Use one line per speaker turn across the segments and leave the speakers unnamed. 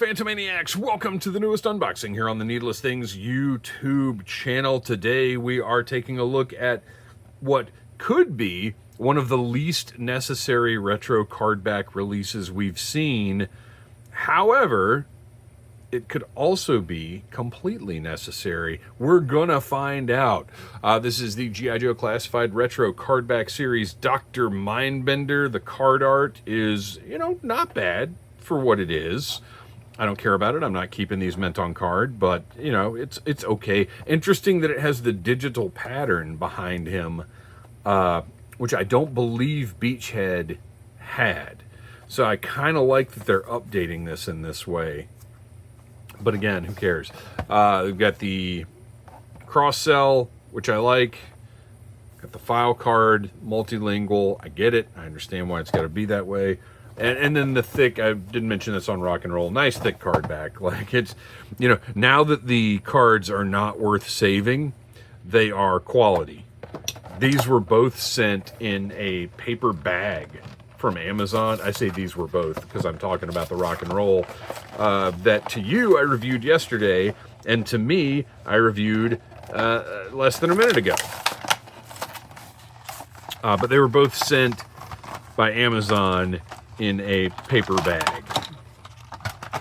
Phantomaniacs, welcome to the newest unboxing here on the Needless Things YouTube channel. Today we are taking a look at what could be one of the least necessary retro cardback releases we've seen. However, it could also be completely necessary. We're gonna find out. This is the G.I. Joe Classified Retro Cardback Series, Dr. Mindbender. The card art is, not bad for what it is. I don't care about it. I'm not keeping these mint on card, but, it's okay. Interesting that it has the digital pattern behind him, which I don't believe Beachhead had. So I kind of like that they're updating this in this way. But again, who cares? We've got the cross-sell, which I like. Got the file card, multilingual. I get it. I understand why it's got to be that way. And then the thick, I didn't mention this on Rock and Roll, nice thick card back. Like it's, now that the cards are not worth saving, they are quality. These were both sent in a paper bag from Amazon. I say these were both because I'm talking about the Rock and Roll that to you I reviewed yesterday, and to me I reviewed less than a minute ago. But they were both sent by Amazon in a paper bag.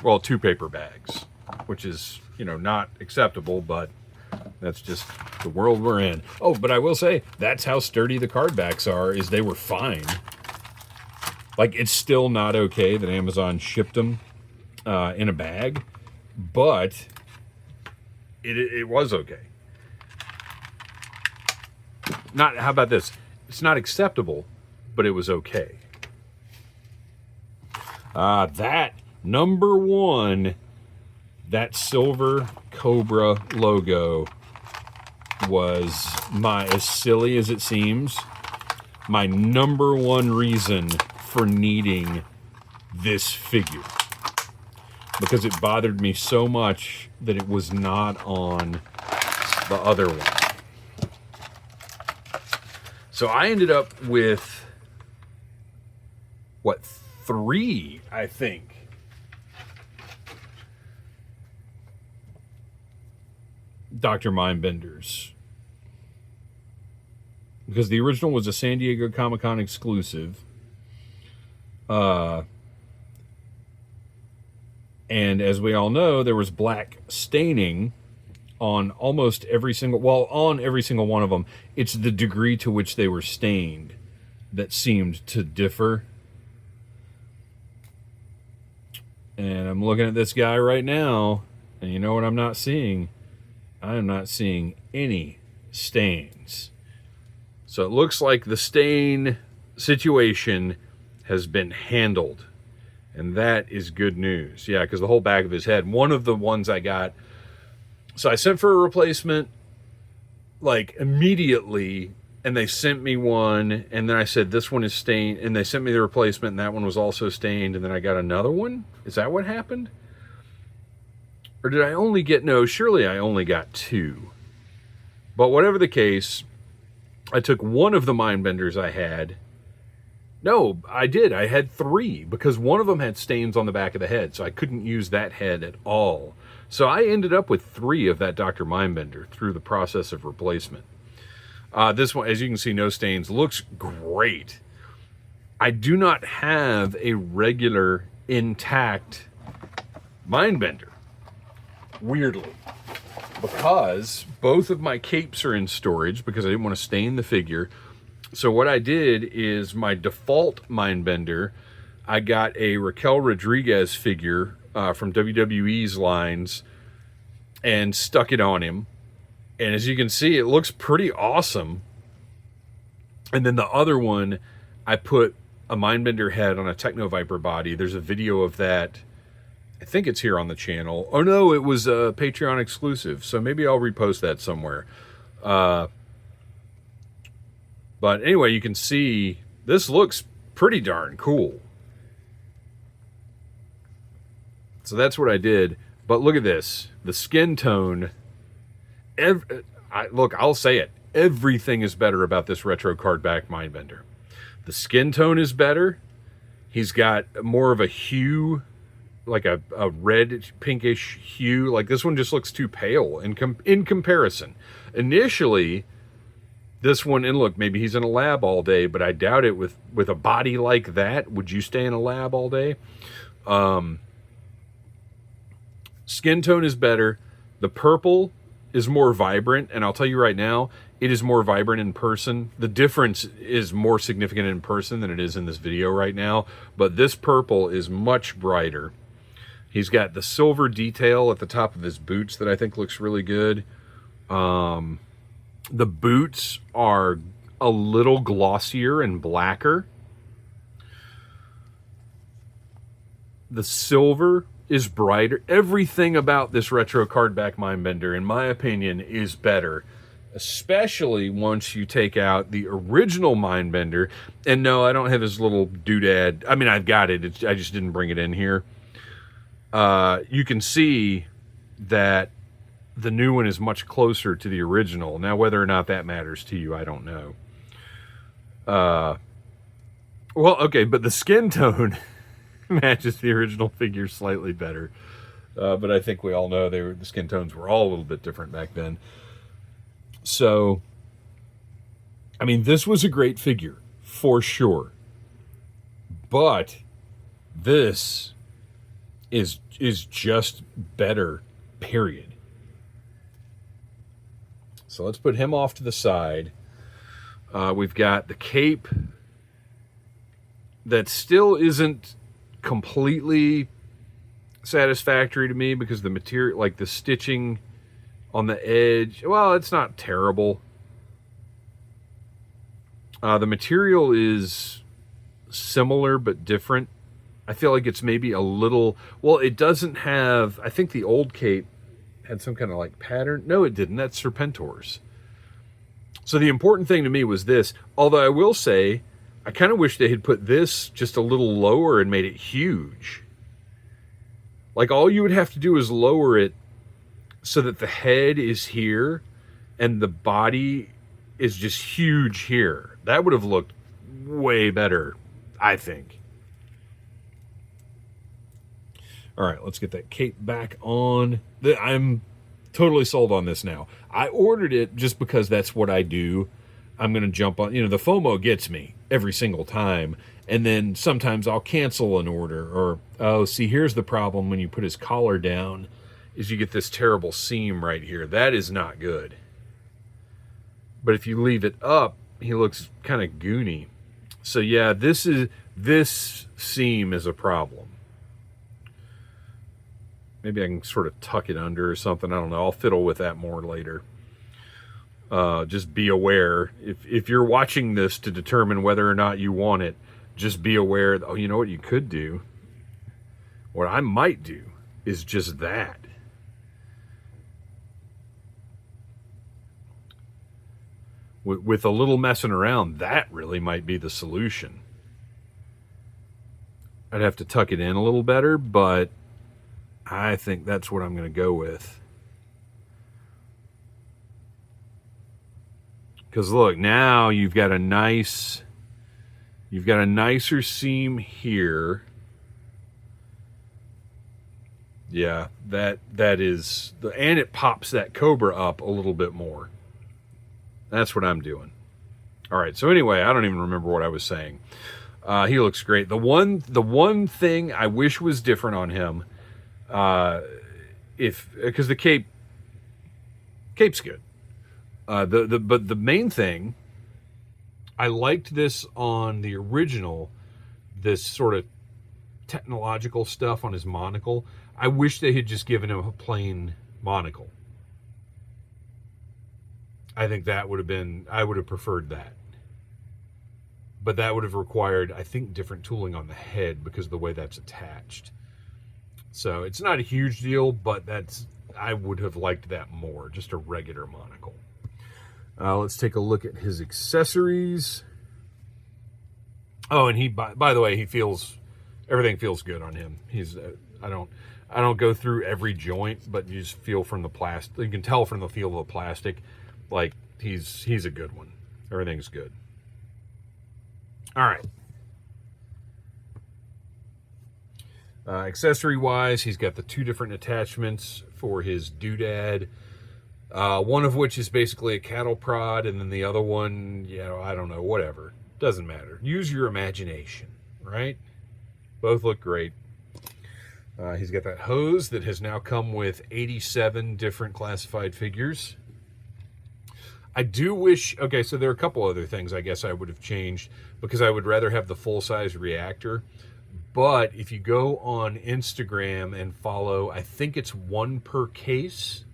Well, 2 paper bags, which is, not acceptable, but that's just the world we're in. Oh, but I will say, that's how sturdy the cardbacks are, is they were fine. Like, it's still not okay that Amazon shipped them in a bag, but it was okay. How about this? It's not acceptable, but it was okay. That number 1, that silver Cobra logo was as silly as it seems, my number 1 reason for needing this figure, because it bothered me so much that it was not on the other one. So I ended up with 3, I think. Dr. Mindbenders. Because the original was a San Diego Comic-Con exclusive. And as we all know, there was black staining on almost every single, on every single one of them. It's the degree to which they were stained that seemed to differ. And I'm looking at this guy right now, and you know what I'm not seeing? I am not seeing any stains. So it looks like the stain situation has been handled, and that is good news. Yeah, because the whole back of his head, one of the ones I got, so I sent for a replacement, like, immediately, and they sent me one, and then I said, this one is stained, and they sent me the replacement, and that one was also stained, and then I got another one? Is that what happened? Or did I only get, no, surely I only got 2. But whatever the case, I took one of the Mindbenders I had. No, I did. I had 3, because one of them had stains on the back of the head, so I couldn't use that head at all. So I ended up with 3 of that Dr. Mindbender through the process of replacement. This one, as you can see, no stains, looks great. I do not have a regular intact Mindbender, weirdly, because both of my capes are in storage because I didn't want to stain the figure. So what I did is my default Mindbender, I got a Raquel Rodriguez figure from WWE's lines and stuck it on him. And as you can see, it looks pretty awesome. And then the other one, I put a Mindbender head on a Techno Viper body. There's a video of that. I think it's here on the channel. Oh no, it was a Patreon exclusive. So maybe I'll repost that somewhere. But anyway, you can see this looks pretty darn cool. So that's what I did. But look at this. The skin tone. Look, I'll say it. Everything is better about this retro cardback Mindbender. The skin tone is better. He's got more of a hue like a red pinkish hue. Like this one just looks too pale in comparison. Initially, this one, and look, maybe he's in a lab all day, but I doubt it with a body like that. Would you stay in a lab all day? Skin tone is better. The purple is more vibrant, and I'll tell you right now, it is more vibrant in person. The difference is more significant in person than it is in this video right now, but this purple is much brighter. He's got the silver detail at the top of his boots that I think looks really good. The boots are a little glossier and blacker. The silver is brighter. Everything about this retro Cardback Mindbender, in my opinion, is better. Especially once you take out the original Mindbender. And no, I don't have his little doodad. I mean, I've got it. I just didn't bring it in here. You can see that the new one is much closer to the original. Now, whether or not that matters to you, I don't know. Well, okay, but the skin tone matches the original figure slightly better. But I think we all know the skin tones were all a little bit different back then. So, I mean, this was a great figure, for sure. But this is just better, period. So let's put him off to the side. We've got the cape that still isn't completely satisfactory to me because the material, like the stitching on the edge, well, it's not terrible. The material is similar but different. I feel like it's maybe a little, well, it doesn't have, I think the old cape had some kind of like pattern. No, it didn't. That's Serpentor's. So the important thing to me was this, although I will say, I kind of wish they had put this just a little lower and made it huge. Like all you would have to do is lower it so that the head is here and the body is just huge here. That would have looked way better, I think. All right, let's get that cape back on. I'm totally sold on this now. I ordered it just because that's what I do. I'm going to jump on, the FOMO gets me every single time. And then sometimes I'll cancel an order or, oh, see, here's the problem when you put his collar down is you get this terrible seam right here. That is not good. But if you leave it up, he looks kind of goony. So yeah, this seam is a problem. Maybe I can sort of tuck it under or something. I don't know. I'll fiddle with that more later. Just be aware. If you're watching this to determine whether or not you want it, just be aware. Oh, you know what you could do? What I might do is just that. With a little messing around, that really might be the solution. I'd have to tuck it in a little better, but I think that's what I'm going to go with. Because look, now you've got a nicer seam here. Yeah, that is, and it pops that Cobra up a little bit more. That's what I'm doing. All right, so anyway, I don't even remember what I was saying. He looks great. The one thing I wish was different on him, because the cape's good. But the main thing, I liked this on the original, this sort of technological stuff on his monocle. I wish they had just given him a plain monocle. I think that would have been, I would have preferred that. But that would have required, I think, different tooling on the head because of the way that's attached. So it's not a huge deal, but I would have liked that more, just a regular monocle. Let's take a look at his accessories. Oh, and he, by the way, everything feels good on him. I don't go through every joint, but you just feel from the plastic. You can tell from the feel of the plastic, like he's a good one. Everything's good. All right. Accessory-wise, he's got the 2 different attachments for his doodad. One of which is basically a cattle prod, and then the other one, you know, I don't know, whatever. Doesn't matter. Use your imagination, right? Both look great. He's got that hose that has now come with 87 different classified figures. I do wish, okay, so there are a couple other things I guess I would have changed, because I would rather have the full-size reactor. But if you go on Instagram and follow, I think it's 1 per case,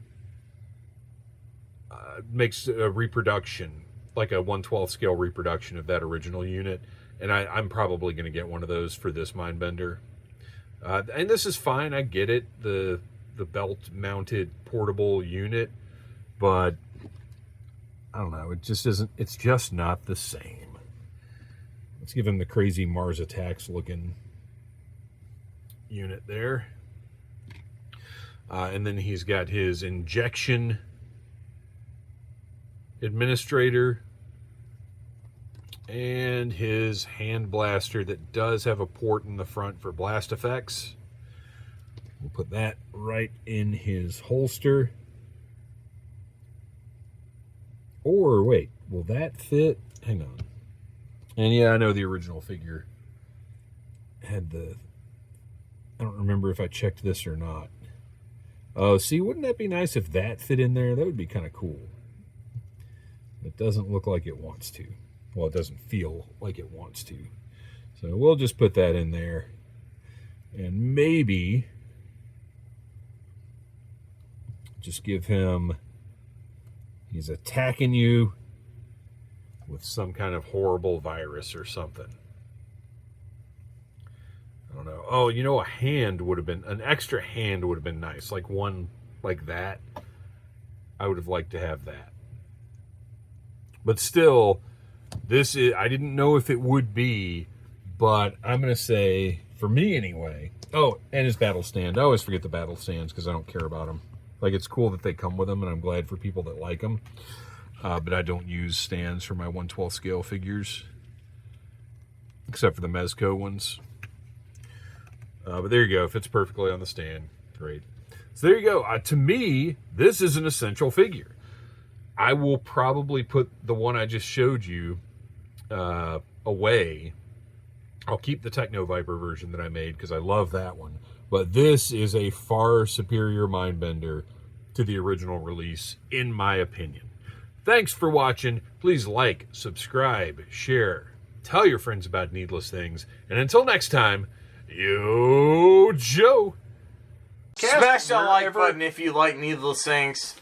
makes a reproduction, like a 1/12 scale reproduction of that original unit. And I'm probably going to get one of those for this Mindbender. And this is fine, I get it, the belt-mounted portable unit, but I don't know, it just isn't, it's just not the same. Let's give him the crazy Mars Attacks looking unit there. And then he's got his injection administrator and his hand blaster that does have a port in the front for blast effects. We'll put that right in his holster. Or wait, will that fit? Hang on. And yeah, I know the original figure had the, I don't remember if I checked this or not. Oh, see, wouldn't that be nice if that fit in there? That would be kind of cool. It doesn't look like it wants to. Well, it doesn't feel like it wants to. So we'll just put that in there. And maybe just give him, he's attacking you with some kind of horrible virus or something. I don't know. Oh, you know, a hand would have been, an extra hand would have been nice. Like one like that. I would have liked to have that. But still, this is, I didn't know if it would be, but I'm going to say, for me anyway. Oh, and his battle stand. I always forget the battle stands because I don't care about them. Like, it's cool that they come with them, and I'm glad for people that like them. But I don't use stands for my 1/12 scale figures, except for the Mezco ones. But there you go. Fits perfectly on the stand. Great. So there you go. To me, this is an essential figure. I will probably put the one I just showed you away. I'll keep the Techno Viper version that I made because I love that one. But this is a far superior Mindbender to the original release, in my opinion. Thanks for watching. Please like, subscribe, share, tell your friends about Needless Things. And until next time, yo, Joe.
Smash that like button if you like Needless Things.